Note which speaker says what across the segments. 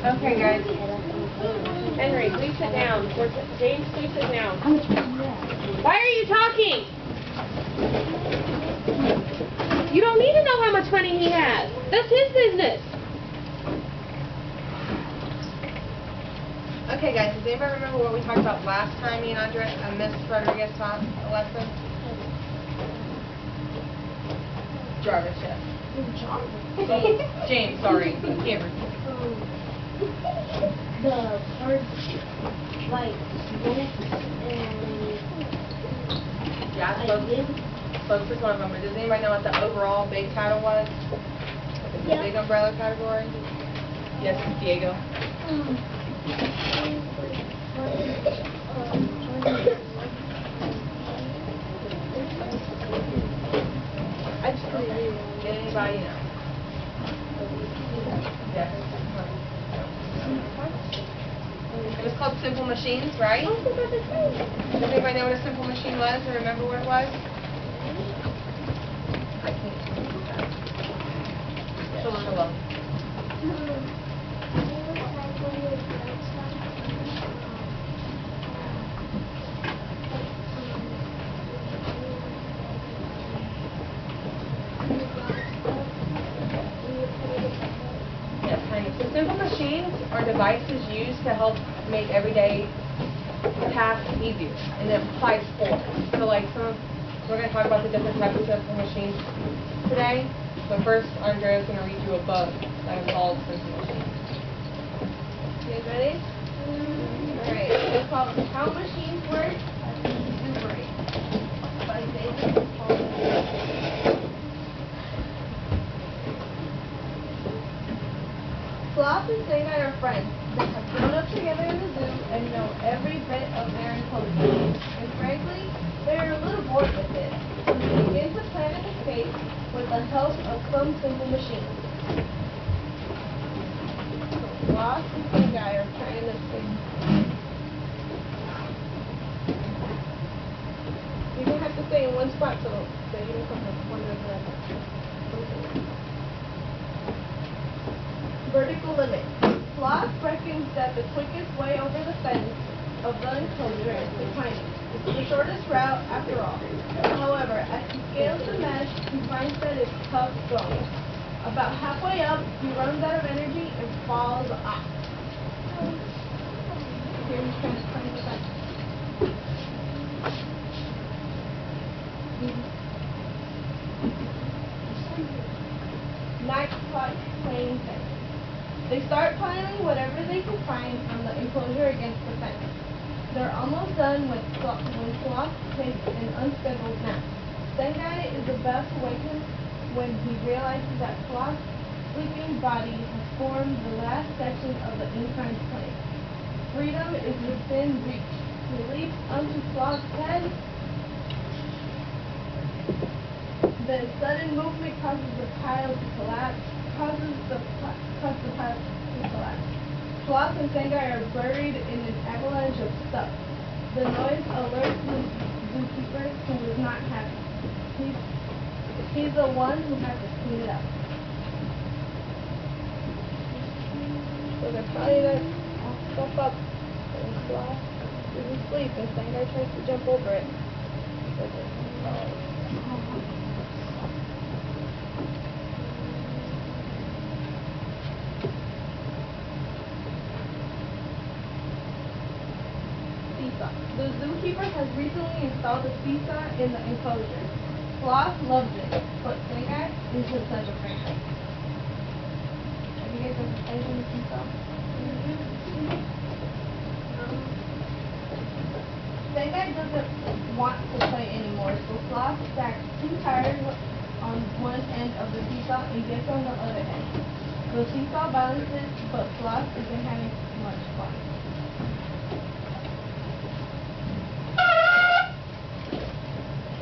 Speaker 1: Okay, guys. Henry, please sit down. James, please sit down. Why are you talking? You don't need to know how much money he has. That's his business.
Speaker 2: Okay, guys, does anybody remember what we talked about last time me and Miss Rodriguez taught a lesson? Jarvis, yes. James, sorry. You can't repeat.
Speaker 3: The parts, like,
Speaker 2: Yeah, spokes is one of them, but does anybody know what the overall big title was? The big umbrella category? Yes, it's Diego.
Speaker 3: I just couldn't read it.
Speaker 2: Did anybody know? Yes. It was called Simple Machines, right? Does anybody know what a simple machine was or remember what it was? I can't. Shalom. Yes, honey. So simple machines are devices used to help make everyday tasks easier, and it applies for. So like we're going to talk about the different types of simple machines today. But first, Andrea's going to read you a book that is called Simple Machines.
Speaker 3: You guys ready? Alright, it's called How Machines Work by David Paul. Sloth and Stingray are friends. They have grown up together in the zoo and know every bit of their enclosure. And frankly, they are a little bored with it. So they begin to plan an escape with the help of some simple machines. Sloth and Stingray are trying to escape. You're going to have to stay in one spot so you don't come from one to the other. Vertical limit. Sloth reckons that the quickest way over the fence of the enclosure is to climb it. It's the shortest route after all. However, as he scales the mesh, he finds that it's tough going. About halfway up, he runs out of energy and falls off. Here he's trying to climb the fence. 9 o'clock playing fence. They start piling whatever they can find on the enclosure against the fence. They're almost done when Sloth takes an unscheduled nap. Stingray is about to wake him when he realizes that Sloth's sleeping body has formed the last section of the inclined plane. Freedom is within reach. He leaps onto Sloth's head. The sudden movement causes the pile to collapse. Sloth and Stingray are buried in an avalanche of stuff. The noise alerts the zookeeper, who is not happy. He's the one who has to clean it up. So they're piling that stuff up, and Sloth is asleep, and Stingray tries to jump over it. The zookeeper has recently installed a seesaw in the enclosure. Sloth loves it, but Stingray is just such a fan. Have you guys ever played on the seesaw? Stingray doesn't want to play anymore, so Sloth stacks 2 tires on one end of the seesaw and gets on the other end. The seesaw balances, but Sloth isn't having much fun.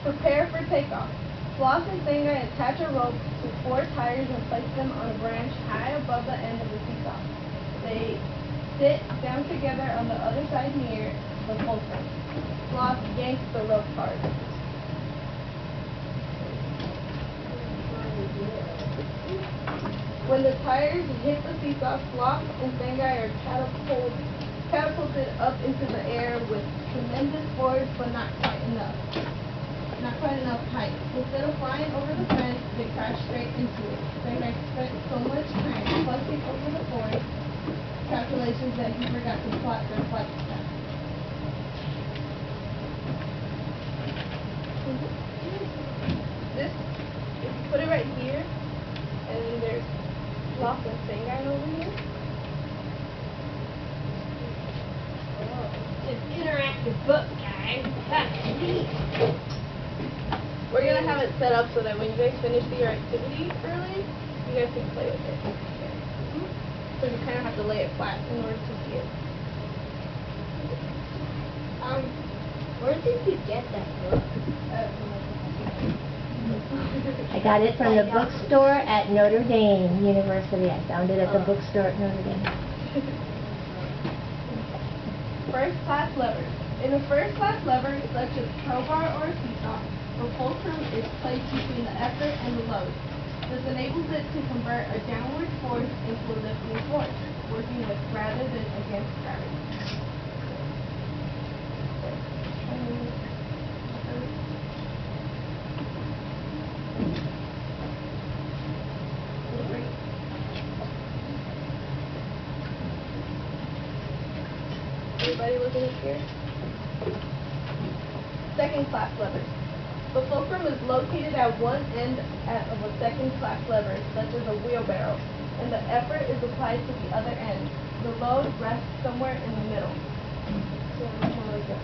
Speaker 3: Prepare for takeoff. Sloth and Stingray attach a rope to 4 tires and place them on a branch high above the end of the seesaw. They sit down together on the other side near the fulcrum. Sloth yanks the rope hard. When the tires hit the seesaw, Sloth and Sangai are catapulted up into the air with tremendous force, but not quite enough height. Instead of flying over the fence, they crash straight into it. Sangai spent so much time fussing over the force calculations that he forgot to plot their flight path. This, if you put it right here, and then there's Sloth and Sangai over here.
Speaker 1: It's an interactive book, guys. That's neat.
Speaker 3: We're gonna have it set up so that when you guys finish your activity early, you guys can play with it. So you kind of have to lay it flat in order to see it.
Speaker 1: Where did you get that book?
Speaker 4: I got it from the bookstore at Notre Dame University. I found it at the bookstore at Notre Dame.
Speaker 3: First class levers. In a first class lever, such as crowbar or a seesaw, the fulcrum is placed between the effort and the load. This enables it to convert a downward force into a lifting force, working with rather than against gravity. Everybody looking up here? Second class levers. The fulcrum is located at one end of a second class lever, such as a wheelbarrow, and the effort is applied to the other end. The load rests somewhere in the middle. So kind of like that.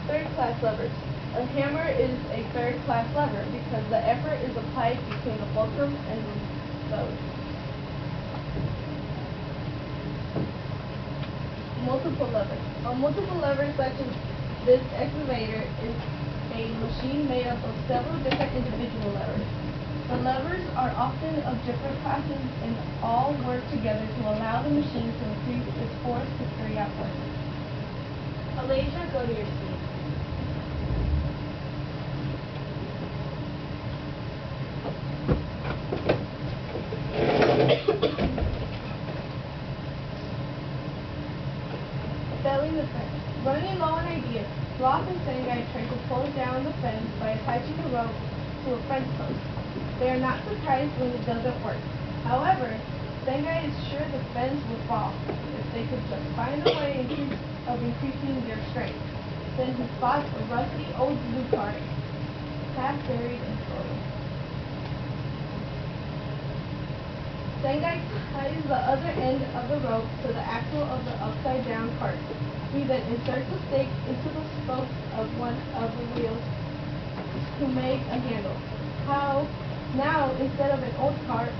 Speaker 3: Third class levers. A hammer is a third class lever because the effort is applied between the fulcrum and the load. Multiple levers. A multiple lever such as this excavator is a machine made up of several different individual levers. The levers are often of different classes and all work together to allow the machine to increase its force to carry out work.
Speaker 1: Alicia, go to your seat.
Speaker 3: Felling the fence. Running low on ideas, Sloth and Sangai try to pull down the fence by attaching a rope to a fence post. They are not surprised when it doesn't work. However, Sangai is sure the fence will fall if they could just find a way of increasing their strength. Then he spots a rusty old blue cart, half buried in soil. Sangai ties the other end of the rope to the axle of the upside-down cart. He then inserts a stake into the spokes of one of the wheels to make a handle. Now, instead of an old cart,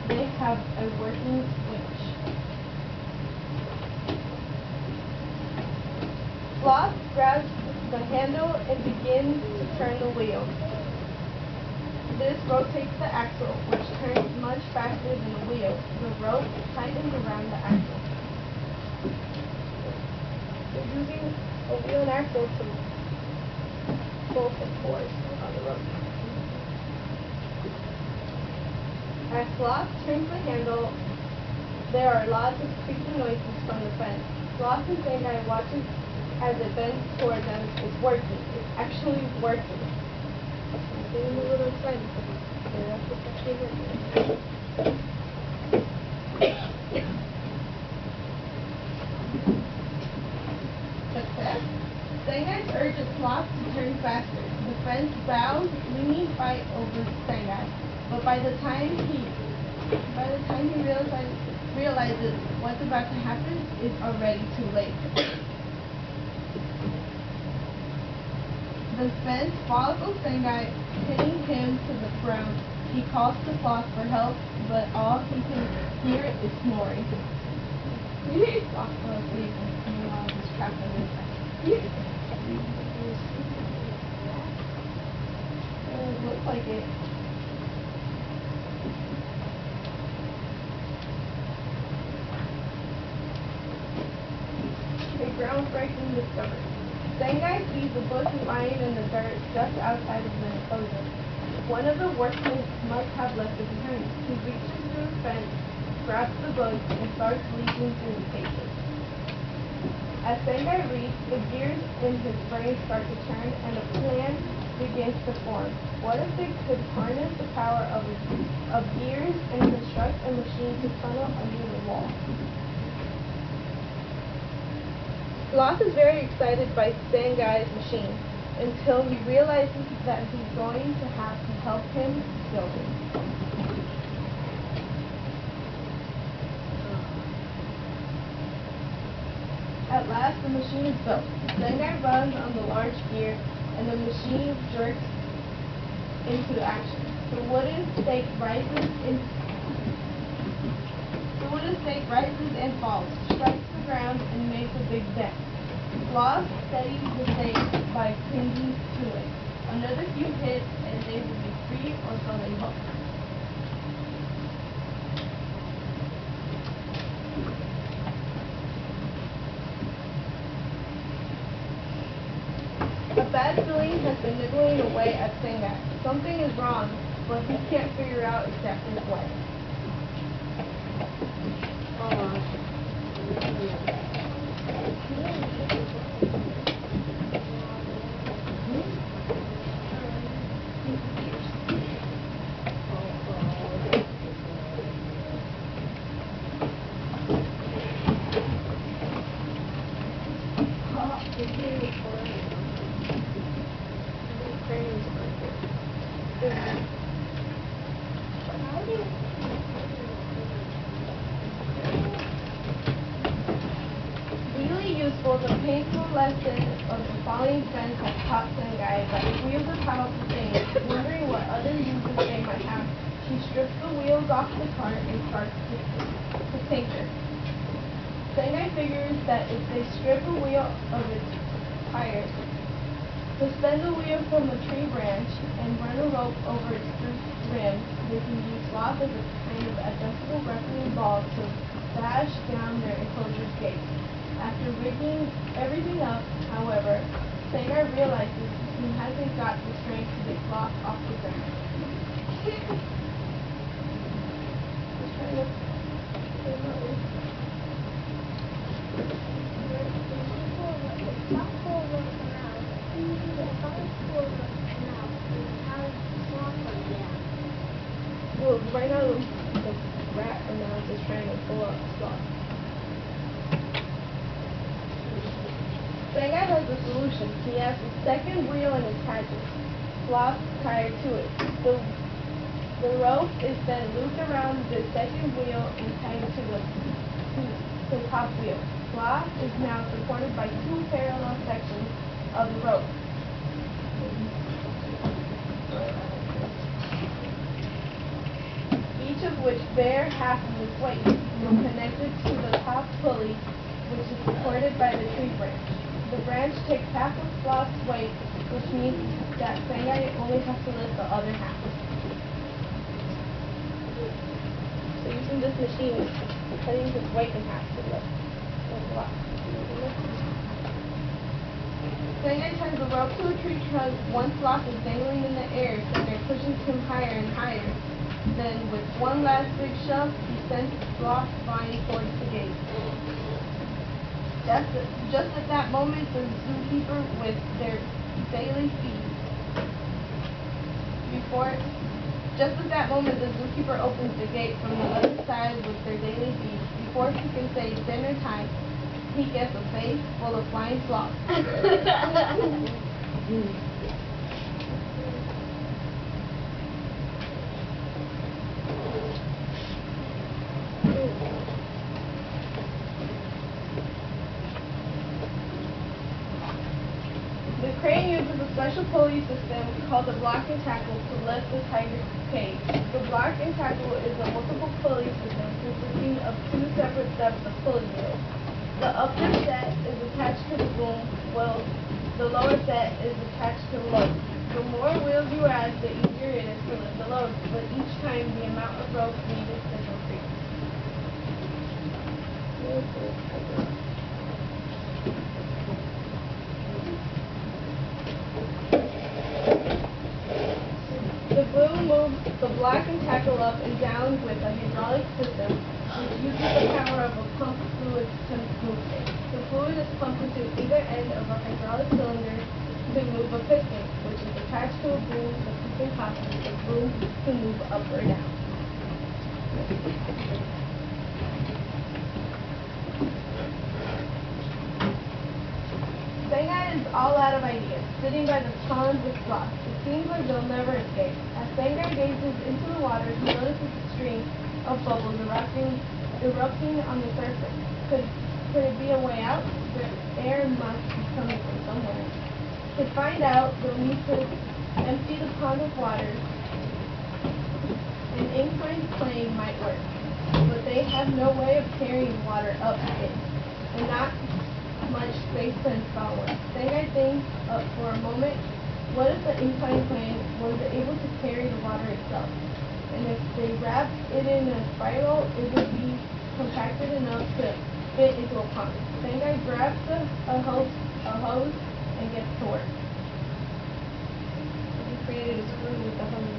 Speaker 3: they have a working winch. Sloth grabs the handle and begins to turn the wheel. This rotates the axle, which turns much faster than the wheel. The rope tightens around the axle. They're using a wheel and axle to both force on the rope. As Sloth turns the handle, there are lots of creaking noises from the fence. Sloth and Sangai watches as it bends toward them. It's working. It's actually working. I'm getting a little excited. That's what's actually working. Success. Sangai urges Sloth to turn faster. The fence bows, leaning fight over Sangai. But by the time he realizes what's about to happen, it's already too late. The fence falls on Sangai, hitting him to the ground. He calls to Sloth for help, but all he can hear is snoring. Sloth fell asleep, and meanwhile he's trapped in the fence. It looks like it. A groundbreaking discovery. Sangai sees a bush lying in the dirt just outside of the enclosure. One of the workmen must have left it behind. He reaches through the fence, grabs the book, and starts leafing through the pages. As Sengai reads, the gears in his brain start to turn and a plan begins to form. What if they could harness the power of gears and construct a machine to tunnel under the wall? Sloth is very excited by Sengai's machine until he realizes that he's going to have to help him build it. At last, the machine is built. Sengai runs on the large gear, and the machine jerks into action. The wooden stake rises and falls, strikes the ground, and makes a big dent. Sloth steadies the stake by clinging to it. Another few hits, and they will be free, or so they hope. A bad feeling has been nibbling away at Sengai. Something is wrong, but he can't figure out exactly what. Really useful, the painful lesson of the falling fence has taught Sengai that wheels are powerful things. Wondering what other uses they might have, she strips the wheels off the cart and starts to tinker. Sengai figures that if they strip a wheel of its tires, suspend the wheel from a tree branch, and run a rope over its rim, they can use Sloth as a kind of adjustable wrestling ball to bash down their enclosure's gate. After rigging everything up, however, Sengai realizes he hasn't got the strength to get Sloth off the ground. Well, right now the rat mouse is trying to pull up Sloth. Sengai has a solution. He has a second wheel and attaches Sloth tied to it. The rope is then looped around the second wheel and tied to the top wheel. Sloth is now supported by two parallel sections of the rope, each of which bear half of its weight, connected to the top pulley, which is supported by the tree branch. The branch takes half of Sloth's weight, which means that Sengai only has to lift the other half. So using this machine, cutting his weight in half to lift Sloth. Sengai ties the rope to a tree trunk. Once Sloth is dangling in the air, Sengai pushes him higher and higher. Then, with one last big shove, he sends Sloth flying towards the gate. Just at that moment, the zookeeper with their daily feed. Just at that moment, the zookeeper opens the gate from the other side with their daily feed. Before he can say dinner time, he gets a face full of flying sloths. The crane uses a special pulley system called the block and tackle to lift the tiger's cage. The block and tackle is a multiple pulley system consisting of two separate sets of pulley wheels. The upper set is attached to the boom, while the lower set is attached to the load. The more wheels you add, the easier it is to lift the load, but each time the amount of rope needed is increased. The Block and tackle up and down with a hydraulic system which uses the power of a pump fluid to move it. The fluid is pumped into either end of a hydraulic cylinder to move a piston, which is attached to a boom. The piston causes the boom to move up or down. Sengai is all out of ideas, sitting by the pond with Sloth. It seems like they'll never escape. As Sengai gazes into the water, he notices a stream of bubbles erupting on the surface. Could it be a way out? The air must be coming from somewhere. To find out, they'll need to empty the pond of water. An inclined plane might work, but they have no way of carrying water up it, and not much space to install one. Sengai thinks for a moment, what if the inclined plane was able to carry the water itself? And if they wrapped it in a spiral, it would be compacted enough to fit into a pond. Sengai grabs a hose and gets to work. He created a screw with the hose.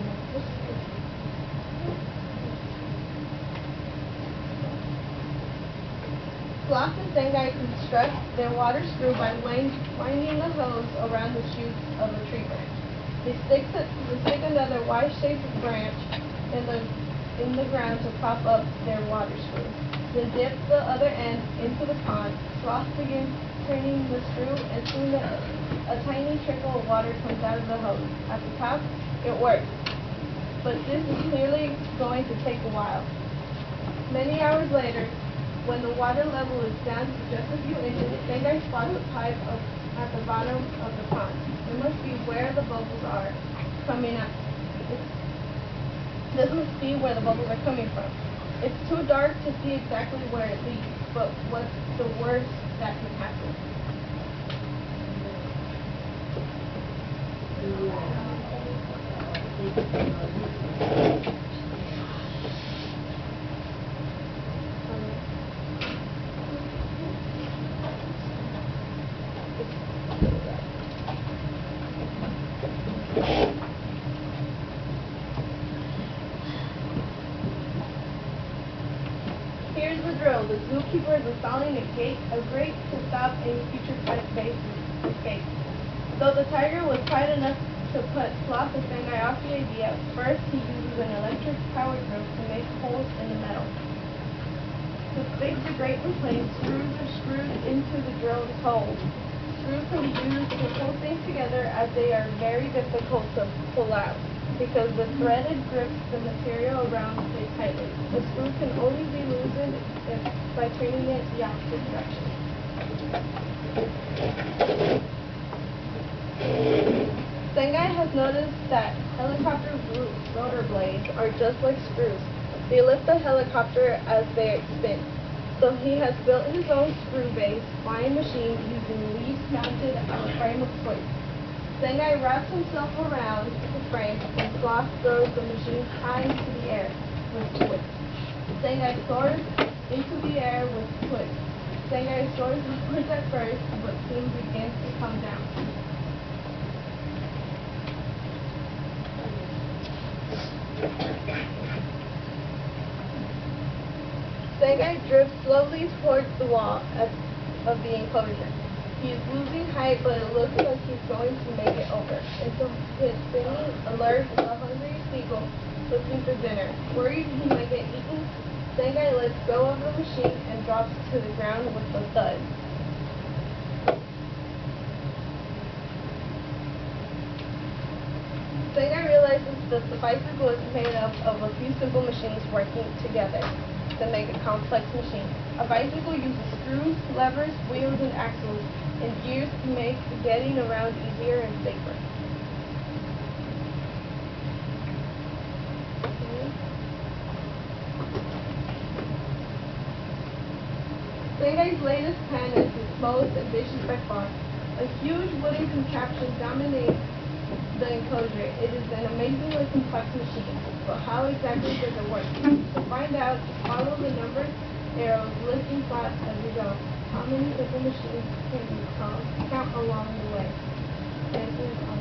Speaker 3: Sloth and Sengai construct their water screw by winding the hose around the shoots of a tree branch. They stick another Y-shaped branch in the ground to prop up their water screw. Then dip the other end into the pond. Sloth begins turning the screw, and soon a tiny trickle of water comes out of the hose. At the top, it works. But this is clearly going to take a while. Many hours later, when the water level is down to just a few inches, Sengai spots a pipe at the bottom of the pond. It must be where the bubbles are coming out. This must be where the bubbles are coming from. It's too dark to see exactly where it leads, but what's the worst that can happen? Here's the drill. The zookeeper is installing a grate to stop any future plant-based escape. Though the tiger was quiet enough to put Sloth and Sengai off the idea, first he uses an electric power drill to make holes in the metal. To fix the grate in place, screws are screwed into the drilled holes. Screws can be used to pull things together, as they are very difficult to pull out, because the threaded grips the material around it tightly. The screw can only be loosened by turning it the opposite direction. Sengai has noticed that helicopter rotor blades are just like screws. They lift the helicopter as they spin. So he has built his own screw-based flying machine using leaves mounted on a frame of twigs. Sengai wraps himself around the frame, and Sloth throws the machine high into the air with twigs. Sengai soars into the air with twigs. Sengai soars upwards at first, but soon begins to come down. Sengai drifts slowly towards the wall of the enclosure. He is losing height, but it looks like he's going to make it over. Into his spinning alert, a hungry seagull looking for dinner. Worried he might get eaten, Sengai lets go of the machine and drops to the ground with a thud. Sengai realizes that the bicycle is made up of a few simple machines working together to make a complex machine. A bicycle uses screws, levers, wheels, and axles, and gears to make getting around easier and safer. Sengai's latest plan is his most ambitious by far. A huge wooden contraption dominates the enclosure. It is an amazingly complex machine, but how exactly does it work? To find out, follow the numbered arrows listing plots as you go. How many simple machines can you count along the way? Answers on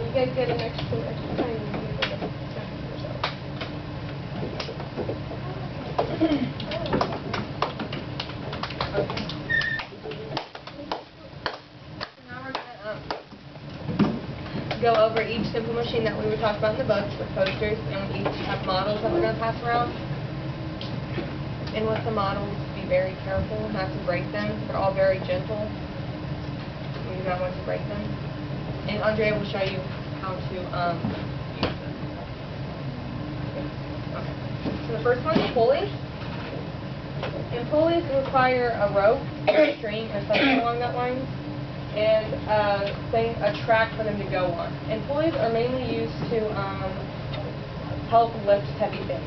Speaker 3: you guys get an extra time. You get an extra time for yourself.
Speaker 2: Okay. Now we're gonna go over each simple machine that we were talking about in the books with posters, and we each have models that we're gonna pass around. And with the models, be very careful not to break them. They're all very gentle. You do not want to break them. And Andrea will show you how to use them. Okay. So the first one is pulley. And pulleys require a rope or a string or something along that line, and a track for them to go on. And pulleys are mainly used to help lift heavy things.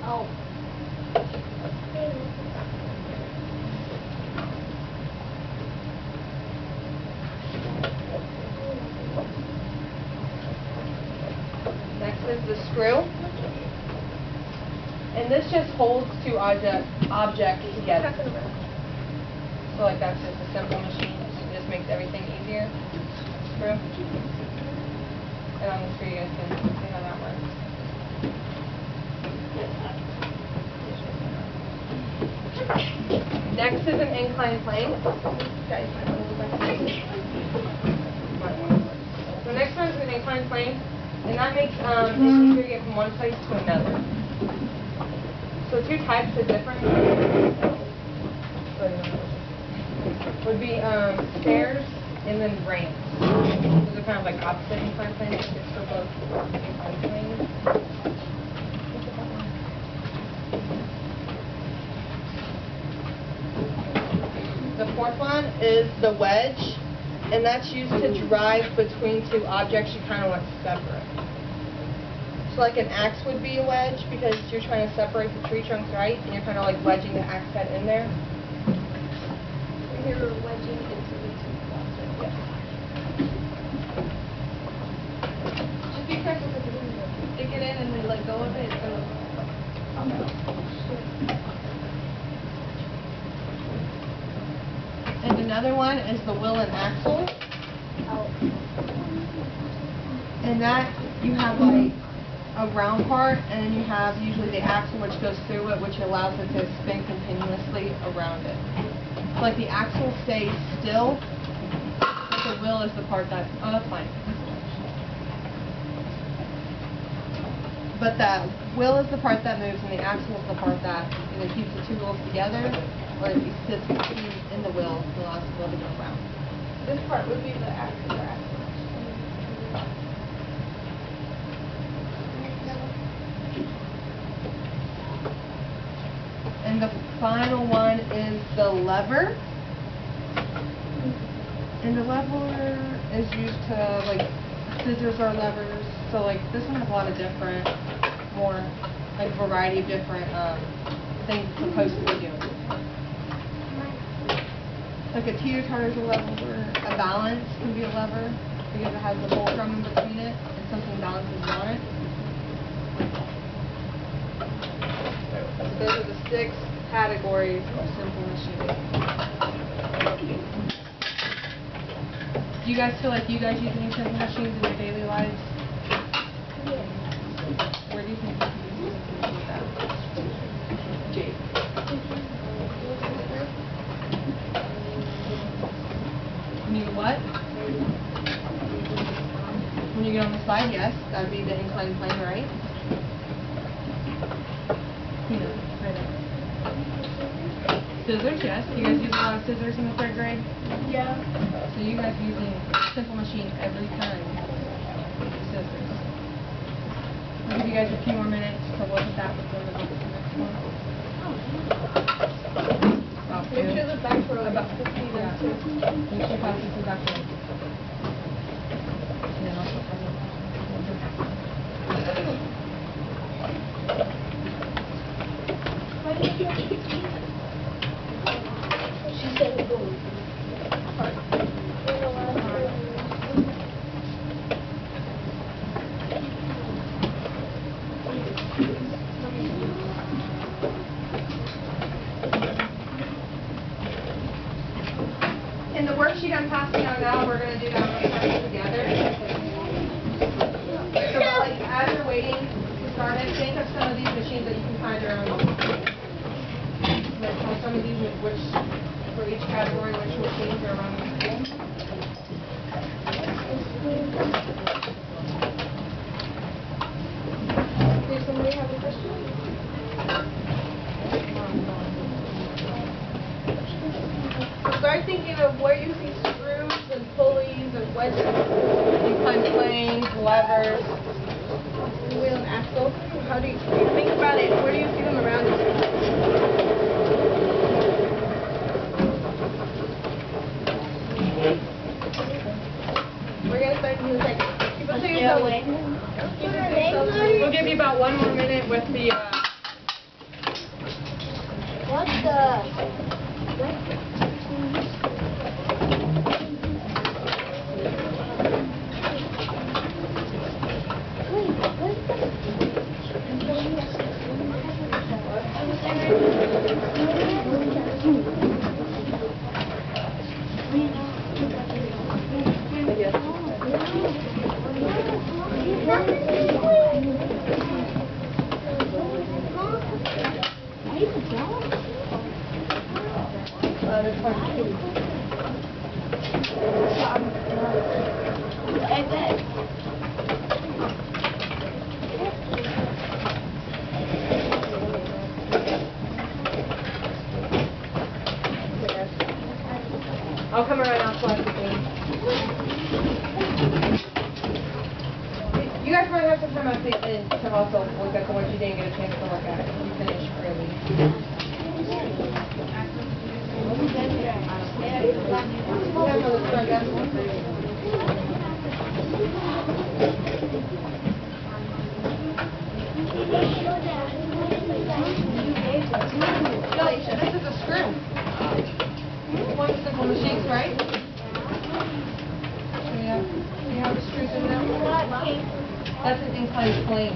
Speaker 3: Oh.
Speaker 2: Next is the screw. And this just holds two objects together. So like that's just a simple machine. It just makes everything easier. Screw. And on the screw you guys can see how that works. Next is an inclined plane. Guys, might want to look like this. The next one is an inclined plane, and that makes it easier to get from one place to another. So two types of different would be stairs and then ramps. Those are kind of like opposite inclined planes. It's for both inclined planes. The fourth one is the wedge, and that's used to drive between two objects you kind of want to separate. So like an axe would be a wedge because you're trying to separate the tree trunks, right? And you're kind of like wedging the axe head in there.
Speaker 3: You're wedging into the two blocks.
Speaker 2: Yes.
Speaker 3: Just be careful because when you stick it in and we let go of it, it's gonna come out.
Speaker 2: And another one is the wheel and axle. And that you have like a round part, and then you have usually the axle which goes through it, which allows it to spin continuously around it. So like the axle stays still, but the wheel is the part that, oh that's fine. But the wheel is the part that moves, and the axle is the part that either keeps the two wheels together, or it sits in the wheel and allows the wheel to go around.
Speaker 3: This part would be the axle or axle.
Speaker 2: And the final one is the lever. And the lever is used to, like, scissors are levers. So, like, this one has a lot of different, more, like, variety of different things it's supposed to be doing. Like a teeter-totter is a lever. A balance can be a lever because it has the fulcrum in between it and something balances on it. So those are the 6 categories of simple machinery. Do you guys feel like you guys use any simple machines in your daily lives?
Speaker 3: Yes.
Speaker 2: Where do you think you can use simple machines at? Jake. When you what? When you get on the slide, yes. That would be the inclined plane, right? You know, right there. Scissors, yes. You guys use a lot of scissors in the 3rd grade?
Speaker 3: Yeah.
Speaker 2: So you guys are using a simple machine every time. Scissors. I'll give you guys a few more minutes to look at that before we go to the next one. About
Speaker 3: Make sure the back row
Speaker 2: About
Speaker 3: is 15
Speaker 2: yeah.
Speaker 3: and 2.
Speaker 2: Make sure passes the back row. And then also pass it.
Speaker 3: She said it goes.
Speaker 2: In the worksheet I'm passing out now, we're going to do that together. So like, as you're waiting to start it, think of some of these machines that you can find around you. Like some of these, which for each category, which machines are around the school. Does somebody have a question?
Speaker 3: Start thinking of where you see screws and pulleys and wedges.
Speaker 2: You find planes, levers.
Speaker 3: Wheel and axle. How do you think about it? Where do you see them around you? We're gonna start in a second. Keep it to yourself. Keep it to yourself.
Speaker 2: We'll give you about 1 more minute with the.
Speaker 4: What the?
Speaker 2: I'll come around and I'll select the thing. You guys might have some time at the end to also look at the ones you didn't get a chance to look at. You finished early. This is a screw. One simple machines, right? Yeah. You have the screws in there? That's an inclined plane.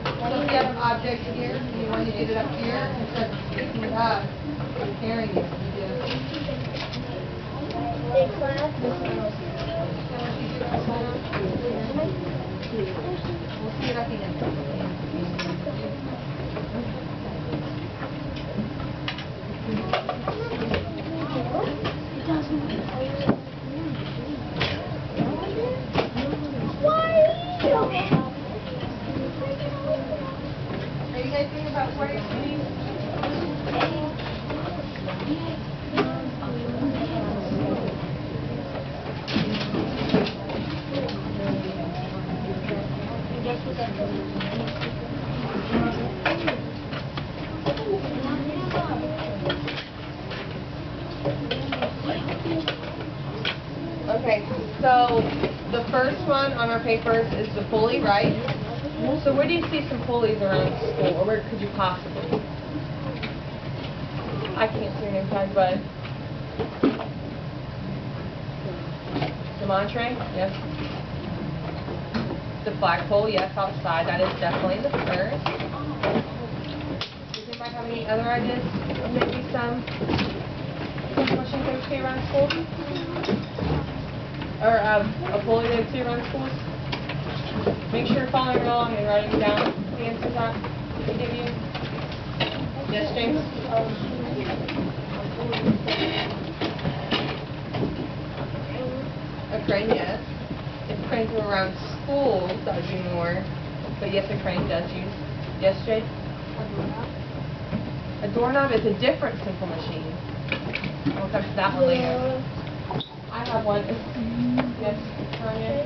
Speaker 2: So if you have an object here and you want to get it up here, instead of picking it up and carrying it, you do. We'll see it at the end. Are you guys thinking about where you're sitting? Okay, so the first one on our papers is the pulley, right? So where do you see some pulleys around school, or where could you possibly? I can't see your name tag, but the Monterey, yes. The flagpole, yes, outside. That is definitely the first. Does anybody have any other ideas? Maybe some machines that we see around school? Or a pulley that we see around schools? Make sure you're following along and writing down the answers that they give you. Yes, James? A crane, yes. If cranes were around schools, that would be more. But yes, a crane does use. Yes, Jade? A doorknob is a different simple machine. We'll come to that one later. I have one. Yes, Tanya?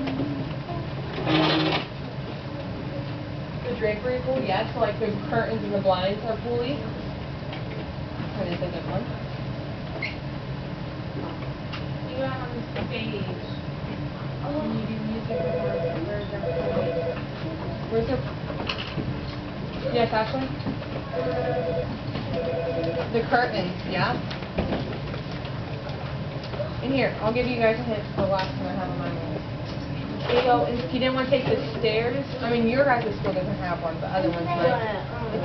Speaker 2: The drapery pulley, yes. So like the curtains and the blinds are pulleys. That is a good one. You go out on the stage. When you do music, where's your pulley? Where's your... Yes, Ashley? The curtains, yeah. In here, I'll give you guys a hint for the last one I have on my list. You go, and if you didn't want to take the stairs, I mean, your guys' school doesn't have one, but other ones might.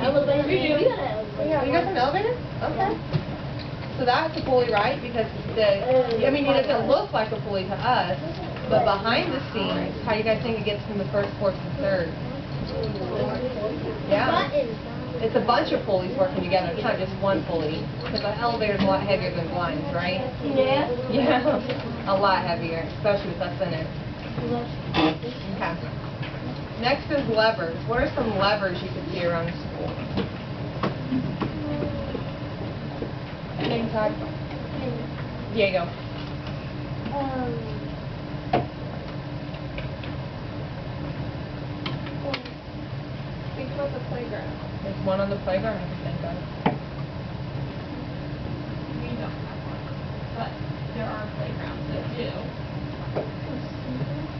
Speaker 3: Elevator.
Speaker 2: You do. You got an elevator? Okay. So So that's a pulley, right? Because I mean, it doesn't look like a pulley to us, but behind the scenes, how do you guys think it gets from the first floor to the third? Yeah. It's a bunch of pulleys working together. It's not just one pulley. Because the elevator's a lot heavier than blinds, right?
Speaker 3: Yeah.
Speaker 2: Yeah. A lot heavier, especially with us in it. Okay. Next is levers. What are some levers you could see around the school? Name tag. Diego.
Speaker 3: Think about the playground.
Speaker 2: There's one on the playground I can think of.
Speaker 3: We don't have one, but there are playgrounds that do.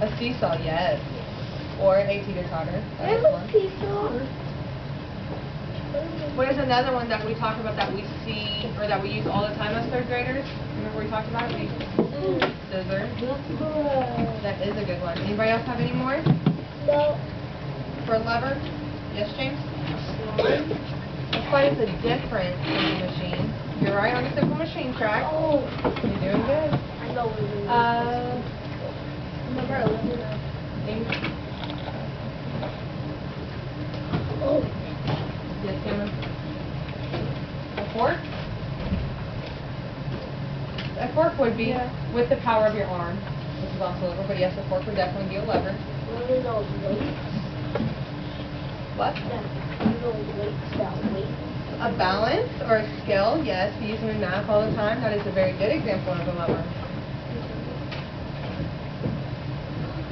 Speaker 2: A seesaw, yes. Or a teeter-totter. That is one. What is another one that we talk about that we see, or that we use all the time as third graders? Remember we talked about it? Scissors. That is a good one. Anybody else have any more?
Speaker 3: No.
Speaker 2: For a lever? Yes, James? A slide is a different kind of machine. You're right on the simple machine track.
Speaker 3: Oh.
Speaker 2: You're doing good.
Speaker 3: I know what it is. Number 11. Oh.
Speaker 2: Yes, Cameron? A fork? A fork would be with the power of your arm, which is also a lever, but yes, a fork would definitely be a lever. What? A balance or a scale, yes, we use them in math all the time. That is a very good example of a lever.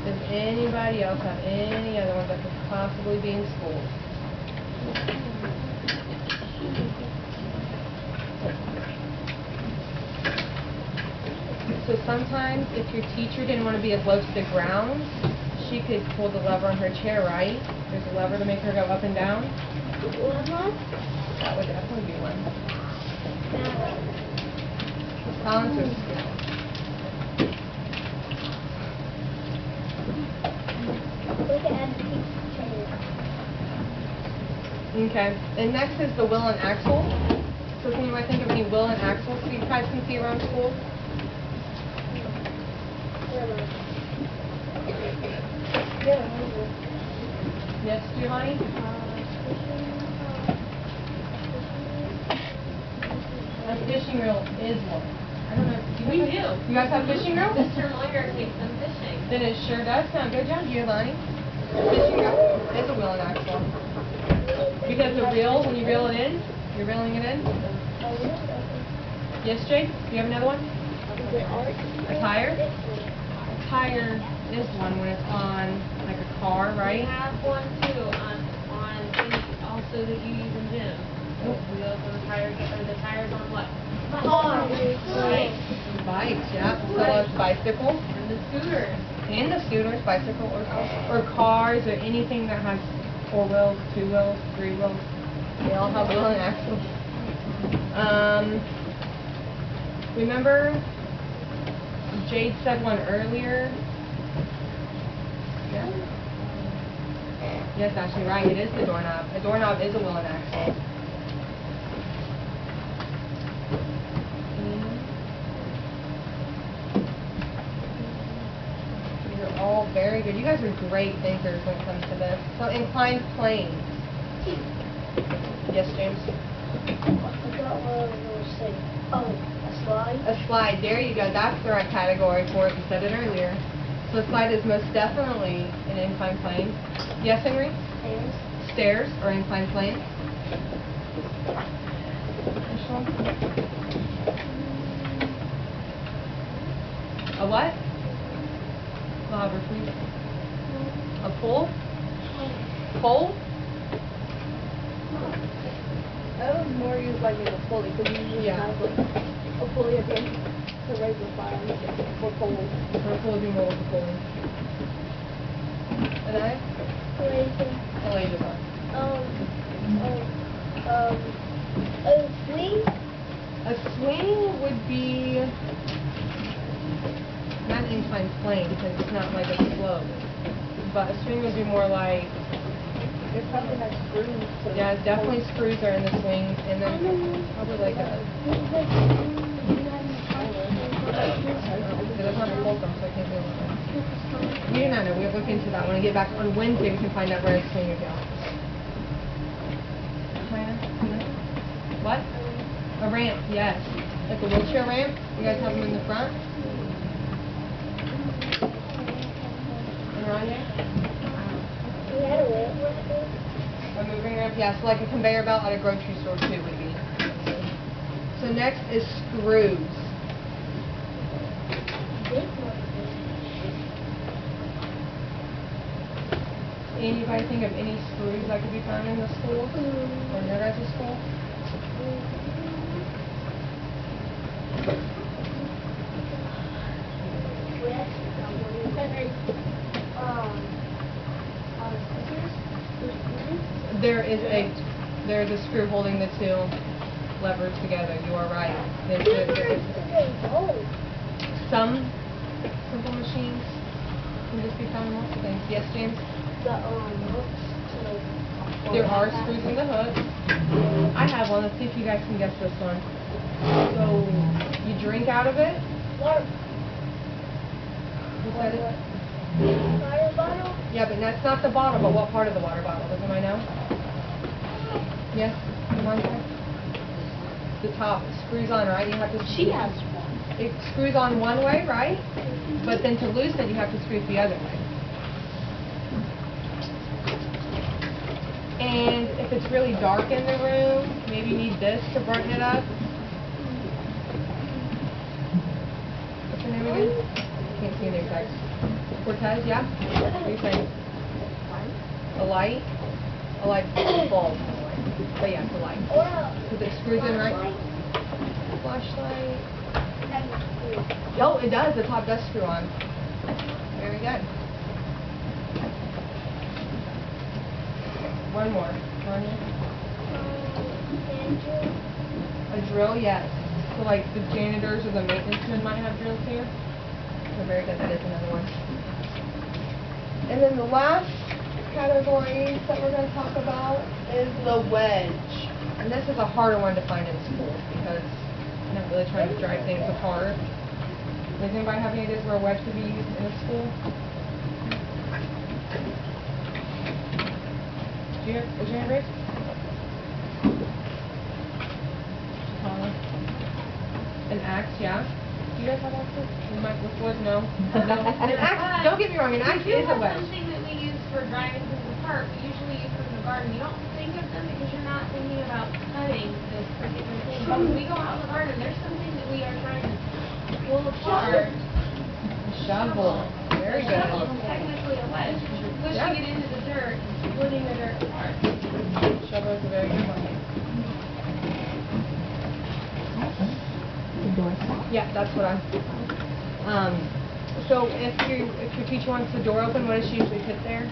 Speaker 2: Does anybody else have any other ones that could possibly be in school? So sometimes if your teacher didn't want to be as low to the ground, she could pull the lever on her chair, right? There's a lever to make her go up and down. That would definitely be one. Balance or scale. Okay. And next is the wheel and axle. So can you might think of any wheel and axles that you guys can see around school? Yes, Giovanni? A fishing reel is one. I don't know.
Speaker 1: We do.
Speaker 2: You guys have fishing reels?
Speaker 1: Mr. Moyer takes them fishing.
Speaker 2: Then it sure does sound good, John. Giovanni? Fishing reel is a wheel and axle. Because the reel, when you reel it in, you're reeling it in. Yes, Jake? Do you have another one? A tire? A tire is one when it's on like a car, right?
Speaker 1: We have one too on things also that you use in gym. Wheels on the tires, or the tires on what?
Speaker 3: Cars.
Speaker 1: Right.
Speaker 2: Bikes, yeah. So as bicycles.
Speaker 1: And the scooters.
Speaker 2: And the scooters, bicycle, or cars, or anything that has 4 wheels, 2 wheels, 3 wheels. They all have wheel and axle. Remember, Jade said one earlier. Yeah. Yes, actually, right. It is the doorknob. A doorknob is a wheel and axle. These are all very good. You guys are great thinkers when it comes to this. So, inclined planes. Yes, James?
Speaker 3: A slide?
Speaker 2: A slide. There you go. That's the right category for it. You said it earlier. So a slide is most definitely an inclined plane. Yes, Henry?
Speaker 3: Stairs.
Speaker 2: Stairs or inclined plane. A what? Louder, please. A pole? Pole?
Speaker 3: That was more used like as a pulley, because you usually have like a pulley at the end to raise the fire for poles.
Speaker 2: Or pole would be more with a pulley. And I? A laser bar.
Speaker 3: A swing?
Speaker 2: A swing would be not an inclined plane because it's not like a slope. But a swing would be more like,
Speaker 3: It probably has screws.
Speaker 2: yeah, definitely screws are in the swing, and then probably like a Yeah, no, we'll look into that. When I get back on Wednesday, we can find out where it's going to go. What? A ramp, yes. Like a wheelchair ramp. You guys have them in the front? Around here? A moving ramp, yeah. So like a conveyor belt at a grocery store too would be. So next is screws. Anybody think of any screws that could be found in the schools? Or in your guys' school? There's a screw holding the two levers together. You are right. Some simple machines can just be found in lots of things. Yes, James? There are screws in the hook. I have one. Let's see if you guys can guess this one. So you drink out of it. Is that it?
Speaker 3: Water bottle?
Speaker 2: Yeah, but that's not the bottle, but what part of the water bottle? Does anybody know? Yes? Come on, guys. The top. It screws on, right? You have to.
Speaker 4: She has one.
Speaker 2: It screws on one way, right? But then to loosen it, you have to screw it the other way. And if it's really dark in the room, maybe you need this to brighten it up. What's your name again? Can't see the exact. Cortez, yeah? What are you saying? A light? A light bulb. But yeah, it's a light. Because it screws in right. Flashlight. Oh, it does. The top does screw on. Very good. One more. A drill, yes. So like the janitors or the maintenance men might have drills here. So very good. That is another one. And then the last category that we're going to talk about is the wedge. And this is a harder one to find in school because I'm not really trying to drive things apart. Does anybody have any ideas where a wedge could be used in a school? Is your hand raised? An axe, yeah. Do you guys have axes? You might look wood, no. No. An axe, don't get me wrong, an axe is a wedge.
Speaker 3: Something that we use for driving through the park. We usually use them in the garden. You don't think of them because you're not thinking about cutting this particular thing. But when we go out in the garden, there's something that we are trying to pull apart.
Speaker 2: A shovel. Very good.
Speaker 3: A shovel is technically a wedge because you're pushing it into the dirt and splitting the dirt apart.
Speaker 2: Shovel is a very good one.
Speaker 4: The door stop.
Speaker 2: Yeah, that's what I'm. So if your teacher wants the door open, what does she usually put there?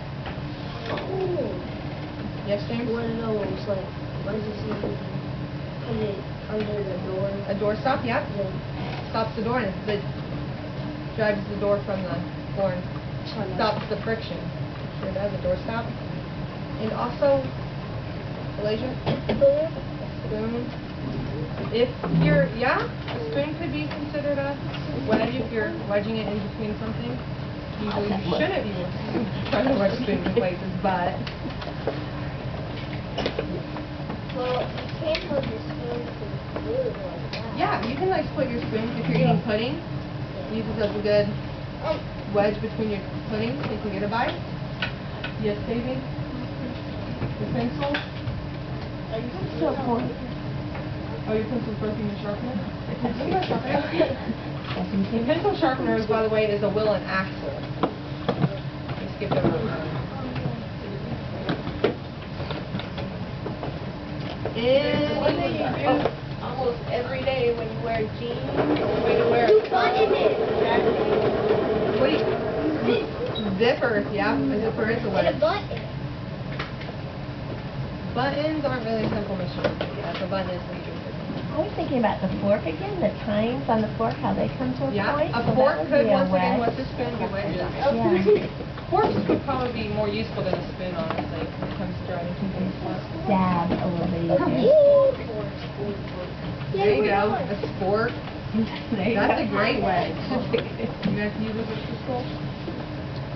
Speaker 2: Yes, James?
Speaker 5: One of those, like, what does it say? Put it under the door.
Speaker 2: A door stop, yeah.
Speaker 5: Yeah.
Speaker 2: Stops the door and it drives the door from the floor and stops the friction. Sure does, a door stop. And also, Malaysia? Spoon. If you're, a spoon could be considered a wedge if you're wedging it in between something. Usually you shouldn't be trying to wedge spoons in places, but.
Speaker 5: Well, you can't hold your spoon to glue like that.
Speaker 2: Yeah, you can like split your spoon if you're eating pudding. Use it as a good wedge between your pudding so you can get a bite. Yes, baby? Your pencil?
Speaker 4: So important.
Speaker 2: Oh, your pencil's broken, your sharpener? The pencil sharpener, by the way, is a wheel and axle. You skipped over that.
Speaker 1: One thing you do almost every day when you wear jeans is when you wear a
Speaker 5: button it.
Speaker 2: What do you... Zipper, yeah. A zipper is a
Speaker 5: And
Speaker 2: wedge.
Speaker 5: a button.
Speaker 2: Buttons aren't really simple machines. Yeah, so button is leisure.
Speaker 4: I was thinking about the fork again, the tines on the fork, how they come to a
Speaker 2: Yeah,
Speaker 4: point.
Speaker 2: a
Speaker 4: so
Speaker 2: fork
Speaker 4: that would
Speaker 2: could,
Speaker 4: be a
Speaker 2: once again,
Speaker 4: wedge.
Speaker 2: with the spoon, be wedged.
Speaker 4: Yeah.
Speaker 2: Forks could probably be more useful than a spoon, honestly, when it comes to driving two things plus.
Speaker 4: Dab a little bit easier.
Speaker 2: There you go, a spork.
Speaker 4: There you
Speaker 2: That's
Speaker 4: go.
Speaker 2: a great wedge. You guys use this at school?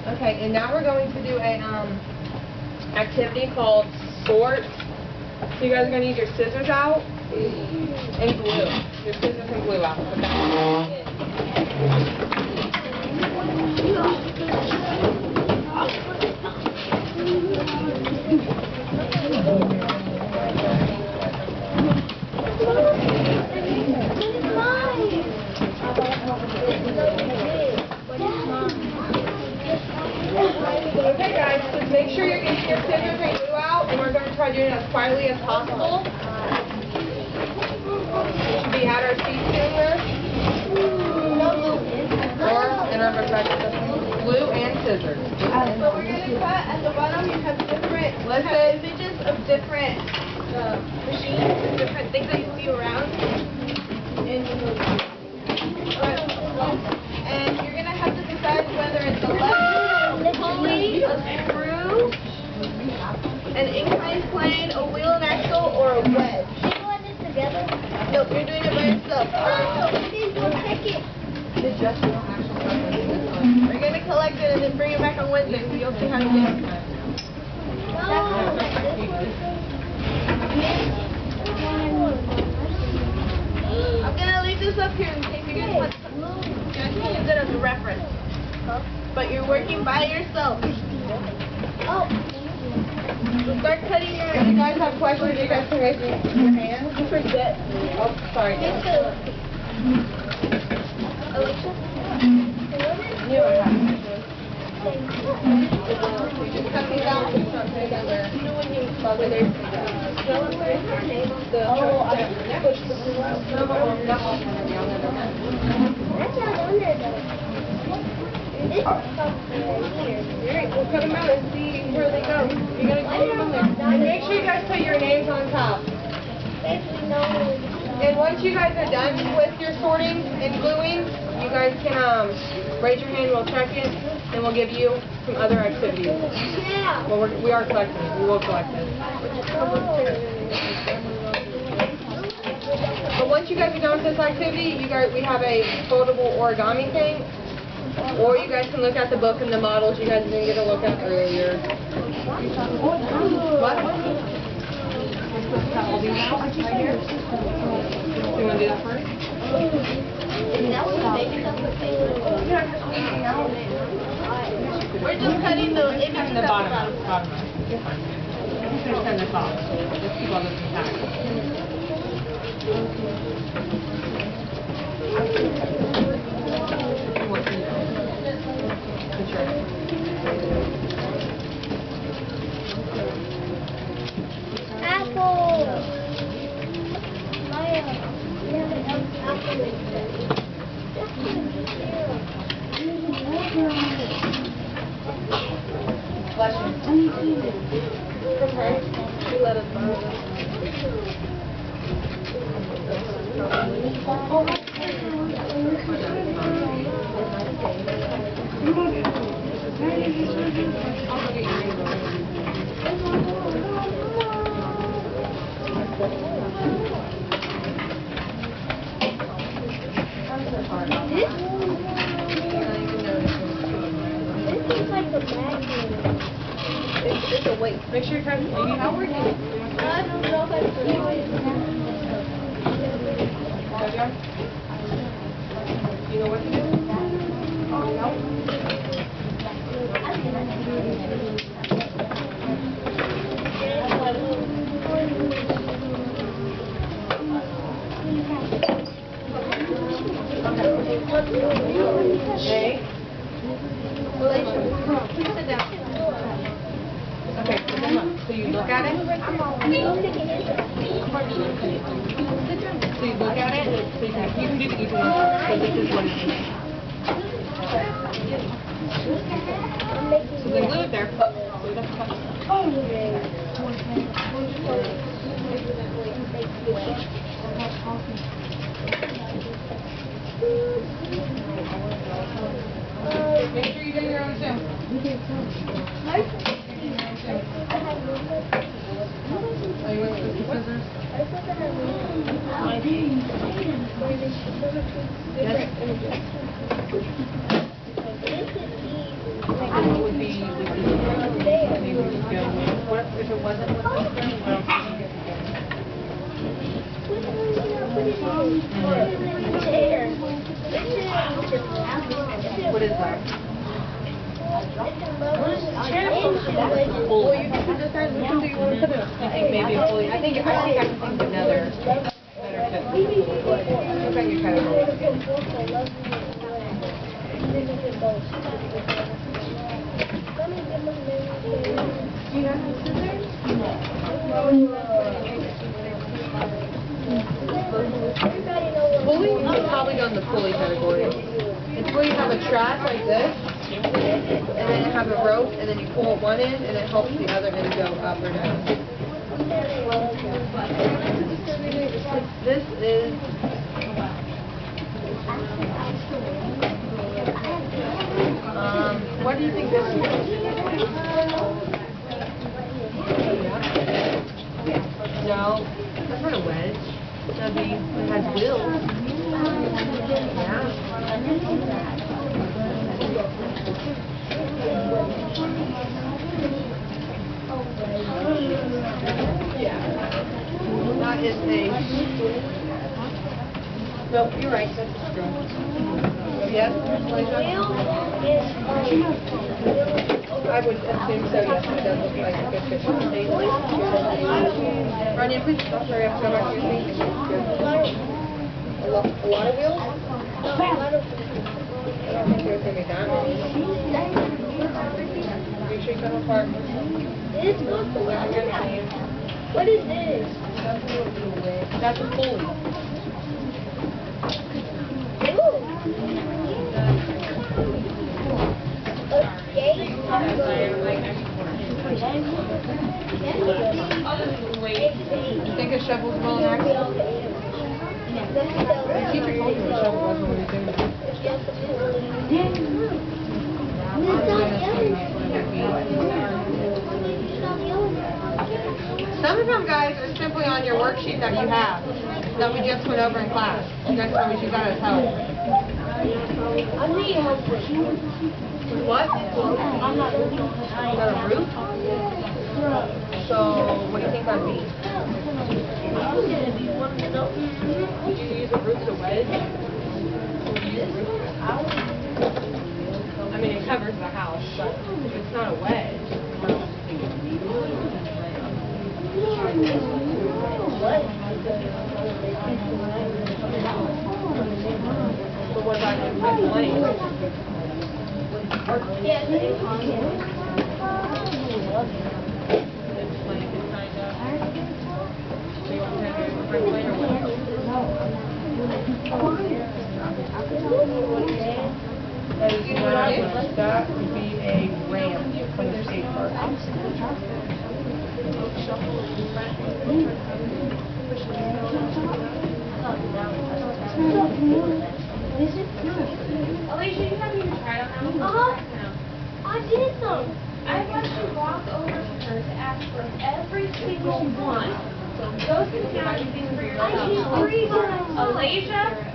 Speaker 2: Okay, and now we're going to do a activity called sort. So you guys are going to need your scissors out and glue. Your scissors and glue out. Put that in. Okay guys, just make sure you're getting your scissors and glue out, and we're going to try doing it as quietly as possible. We should be at our seats soon there. Or in our respective glue and scissors.
Speaker 3: So we're going to cut at the bottom. You have different images of different machines, different things that you see around. And you're going to have to decide whether it's a lever, pulley, a screw, an inclined plane, a wheel and axle, or a wedge.
Speaker 5: Are you doing this together?
Speaker 3: Nope, you're doing it by yourself.
Speaker 5: Oh, please don't take it.
Speaker 3: We're going to collect it and then bring it back on Wednesday so you'll see how to do it. I'm going to leave this up here in case you guys want to use it as a reference. But you're working by yourself.
Speaker 5: Oh.
Speaker 3: So start cutting your...
Speaker 2: If you guys have questions, you guys can raise your hand.
Speaker 3: Forget.
Speaker 2: Oh, sorry.
Speaker 3: Alicia?
Speaker 2: You don't have to.
Speaker 3: You just cut these out and start together. You know when you plug it in? Push the glue out.
Speaker 5: That's not on there though. This is something right here.
Speaker 2: Alright, we'll cut them out and see where they go. You gotta glue them there. And make sure you guys put your names on top.
Speaker 5: If we know
Speaker 2: And once you guys are done with your sorting and gluing, you guys can raise your hand, we'll check it, and we'll give you some other activities.
Speaker 5: Yeah.
Speaker 2: Well, we are collecting it. We will collect it. But once you guys are done with this activity, we have a foldable origami thing, or you guys can look at the book and the models you guys didn't get a look at earlier. What? All these out right here. You want to do that first?
Speaker 3: We're just cutting the images
Speaker 2: The
Speaker 3: at
Speaker 2: bottom.
Speaker 3: the
Speaker 2: Bottom. Just turn this off. Let's keep all this intact. What do you know? Put your
Speaker 5: apple. Maya. We have an apple instead.
Speaker 2: Bless you.
Speaker 3: From her. She let us borrow them.
Speaker 5: This is like a magnet.
Speaker 3: It's a weight.
Speaker 2: Make sure you try to how we're doing.
Speaker 3: I don't know if I can do it.
Speaker 2: You know what to do? Okay.
Speaker 3: Please sit down.
Speaker 2: Okay, so then look. So you look at it. So you look at it. So you can do the easy one. So this is what it is. So then glue it there. Glue it up top. Make sure you do your own too. Oh, you want the scissors?
Speaker 5: This is easy.
Speaker 2: Well, you can decide which one do you want to put in. I think maybe a fully. I think I can think of another better fit. Look at your category.
Speaker 3: Do you not have scissors?
Speaker 2: Pulley? I'm probably going the pulley category. It's where you have a track like this, and then you have a rope, and then you pull one end, and it helps the other end go up or down. This is... what do you think this is? No, that's not a wedge. That'd be, it has wheels. Yeah. That is a... No, you're right, that's a straw. Yes? I would assume so, yes, it does look like a good fish. Rania, please stop. Hurry up, go back to your seat. A lot of wheels? I don't think there's going to be that many. Make sure you come apart.
Speaker 5: It's not the way. What is this?
Speaker 2: That's a pulley.
Speaker 5: Ooh.
Speaker 2: You think a shovel's well next? The teacher told me a shovel wasn't what he's doing. Some of them, guys, are simply on your worksheet that you have, that we just went over in class. You guys told me you got us help.
Speaker 5: I need help with
Speaker 2: What?
Speaker 5: I'm not really
Speaker 2: Is that a roof? So, what do you think that'd be?
Speaker 5: I'm gonna be one of those.
Speaker 2: Would you use a roof to wedge? I mean, it covers the house, but it's not a wedge. But what about your plank?
Speaker 5: Yeah,
Speaker 2: That would be a ramp for the skate park.
Speaker 1: Alicia, you haven't even tried on that one?
Speaker 5: Uh-huh. I did them.
Speaker 1: I want you to walk over to her to ask for every single one. Go sit down and think for yourself.
Speaker 5: I can't breathe.
Speaker 1: Alicia?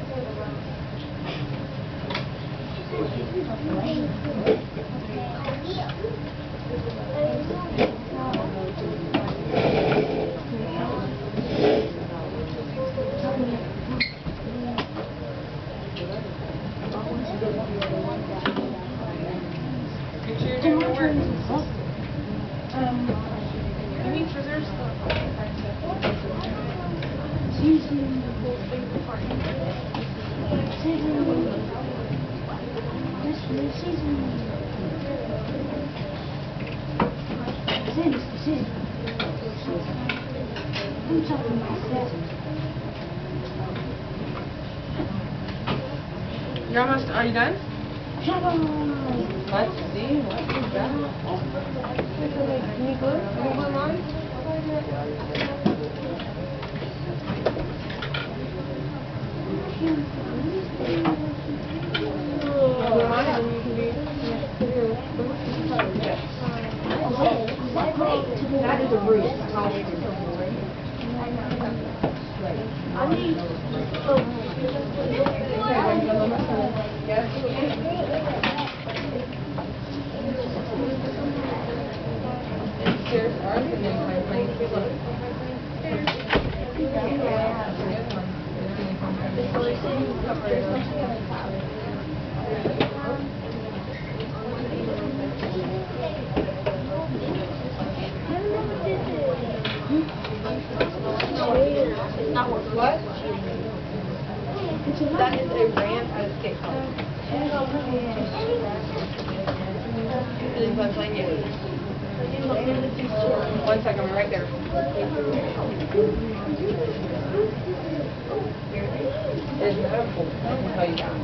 Speaker 2: Make sure you're doing your work.
Speaker 1: You need scissors?
Speaker 2: You're almost, are you done? Let's see, what is that? Any glue? Any glue, Mommy? Glue, Mommy? That is a roof.
Speaker 5: I need.
Speaker 2: There's ours and then my plane. That's what I'm saying. Yeah. 1 second, I'm right there. It's medical. I can tell you that.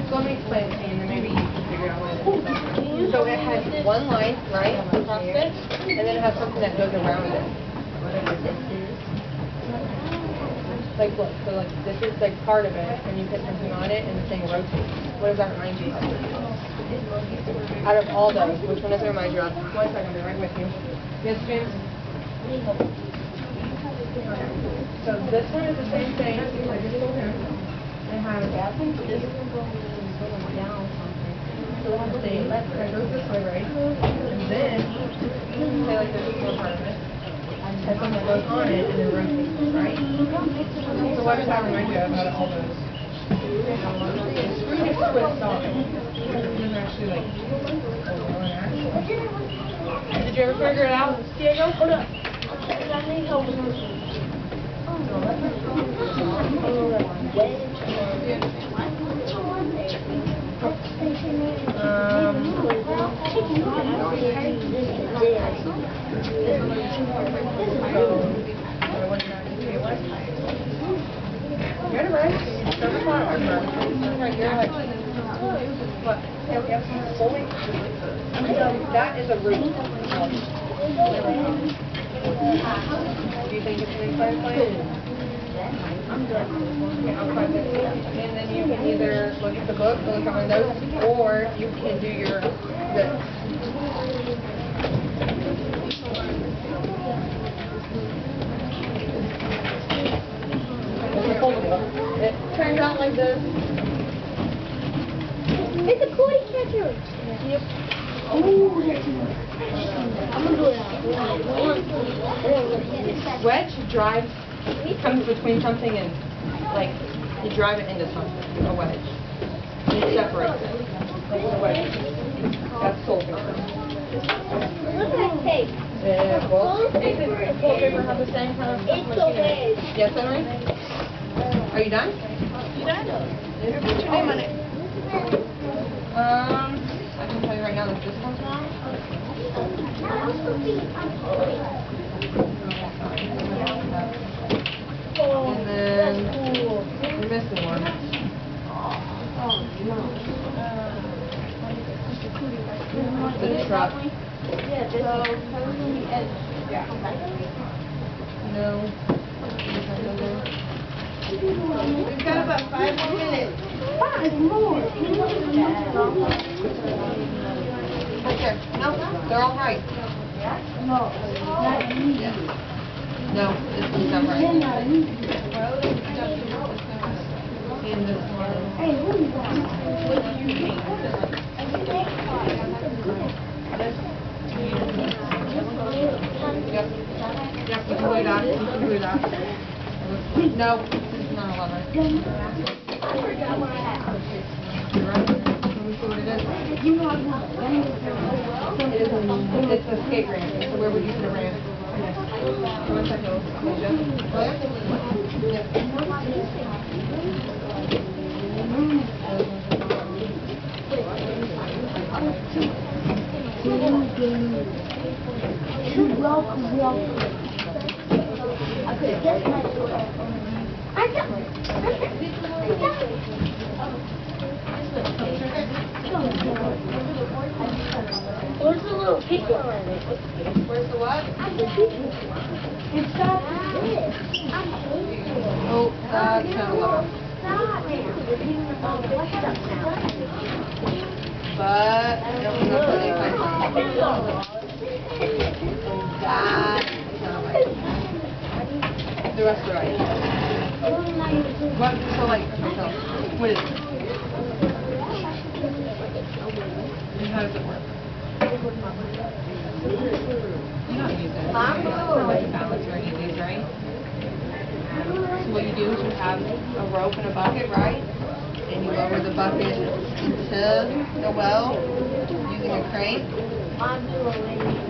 Speaker 2: So let me explain it to you, and then maybe you can figure it out later. So it has one line, right, across it, and then it has something that goes around it. Whatever this is. Like, look, so like, this is like part of it, and you put something on it, and the thing rotates. What does that remind you of? Out of all those, which one does it remind you of? 1 second, I'll be right with you. Yes, James? So this one is the same thing, I just told him. It has this one going down something. So it has a thing that goes this way, right? And then, say like this is one part of it. Has something that goes on it and then rotates, right? So what does that remind you of out of all those? The screw gets twisted on it. It doesn't actually like go on actually. Did you ever figure it out, Diego? Hold up. You're right. You're like, what? That is a root. Do you think it's an inclined plane? And then you can either look at the book, look at my notes, or you can do your this. It turns out like this.
Speaker 5: It's a koi catcher.
Speaker 2: Yep.
Speaker 5: Oh, that's nice. I'm gonna do it.
Speaker 2: Wedge drives, comes between something and, like, you drive it into something, a wedge. You separate it. That's a wedge. That's sulfur.
Speaker 5: Look at that tape.
Speaker 2: Well, does paper have the same kind of
Speaker 5: It's a wedge.
Speaker 2: Yes, Henry? Are you done?
Speaker 3: You done? What's your name on it?
Speaker 2: I can tell you right now that this one's wrong. And then you're missing one. The truck. No.
Speaker 3: We've got about 5 more minutes.
Speaker 5: 5 more.
Speaker 2: Right there. No, they're all right.
Speaker 5: No, not easy.
Speaker 2: No, this one's not right. And this one.
Speaker 5: Hey, who is that?
Speaker 2: What do you think? Yep. Yep, you can do that. You can do that. No, this is not a lever. You're right. Let me see what it is.
Speaker 5: You know I'm
Speaker 2: It's a skate ramp. So where would you put a ramp? 1 second.
Speaker 5: Welcome. I could have guessed that. I got it. Where's the little picture on it?
Speaker 2: Where's the what?
Speaker 5: It's got this.
Speaker 2: Oh, that's not a lever. But I don't know what they find. The rest are right. What? So like, what is it? And how does it work? You don't use it. It's like a balance or anyways, right? So what you do is you have a rope and a bucket, right? And you lower the bucket into the well using a crane,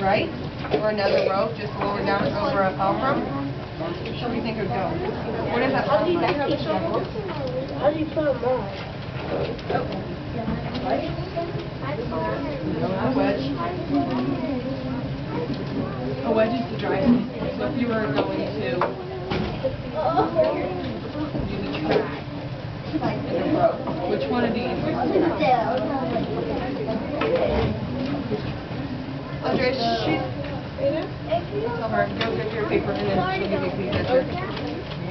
Speaker 2: right? or another rope just lower down over a fulcrum. What do you think it would go? What does that sound like?
Speaker 5: How do you put them on?
Speaker 2: A wedge is the drive. So if you were going to use a track and a rope, which one of these? Andrea, she's... Tell her, go get your paper and then she'll give you a picture.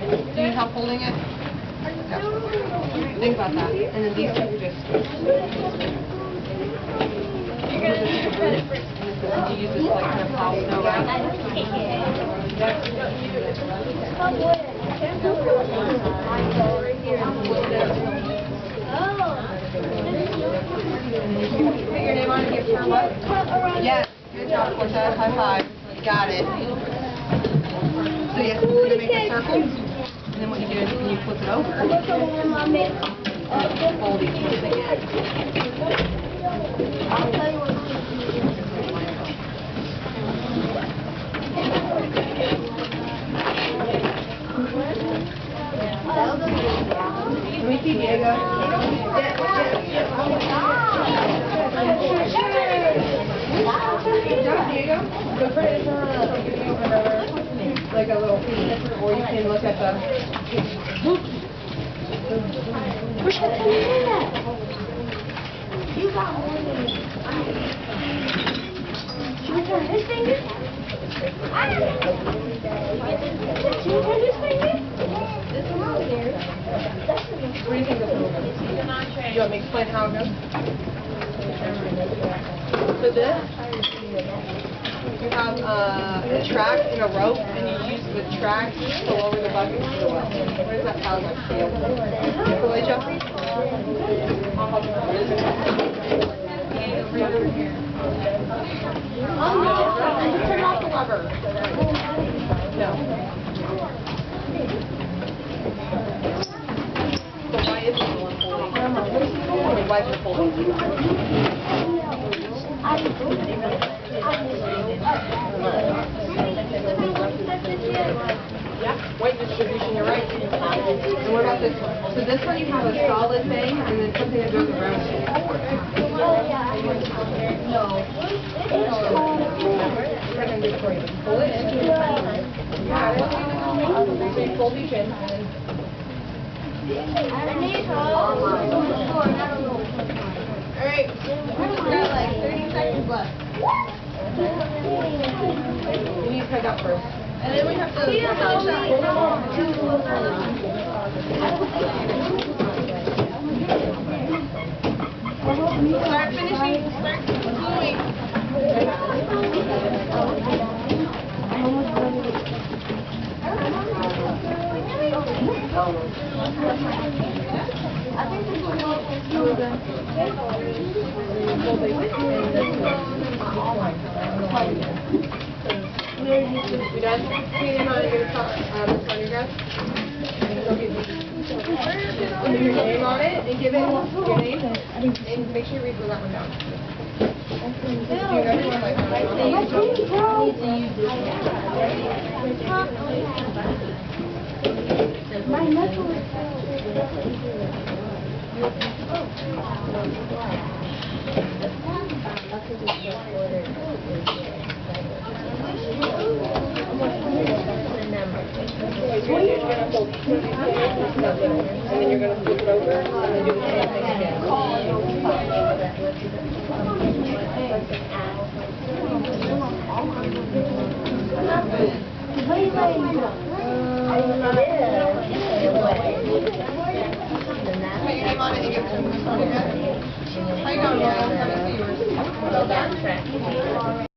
Speaker 2: Do you need help holding it? Yeah. Think about that. And then these two are just... You're going to take a bruise. And you use this like kind of plow snow, right? Put your name on it and give her what? Yes. Good job, Portia. High five. You got it. So yes, you're going to make a circle. And then what you do is when you flip it over, fold each piece again.
Speaker 5: I'll tell you what.
Speaker 2: Let me see, Diego. Good job, Diego. So put it in like a little piece, or you can look at the...
Speaker 5: Push it. You got one. Should we turn his finger? Should we turn his finger? This one out there.
Speaker 2: What do you think this one will go? Do you want me to explain how it goes? So this, you have a track and a rope, and you use the track to lower the bucket to the well. What does that sound like to you? Really, Jeffrey? I'll help you with this. Turn off the lever. No. So why is it the one folding? Why is it folding? Yeah, weight distribution, you're right. And what about this one? So this one you have a solid thing and then something that goes around it. No. We're going to do it for you. Pull it in. Got it. So you fold each in. Alright, we just got like 30 seconds left. You need to cut out first. And then we have to finish up. Start finishing, start gluing.
Speaker 5: I think this will go
Speaker 2: We done? Clean him out and get a top on your desk. Put your name on it and give it your name. And make sure you read that one down. Do you guys want like
Speaker 5: my knuckle is
Speaker 2: and then you're going to flip it over and then do the same thing again.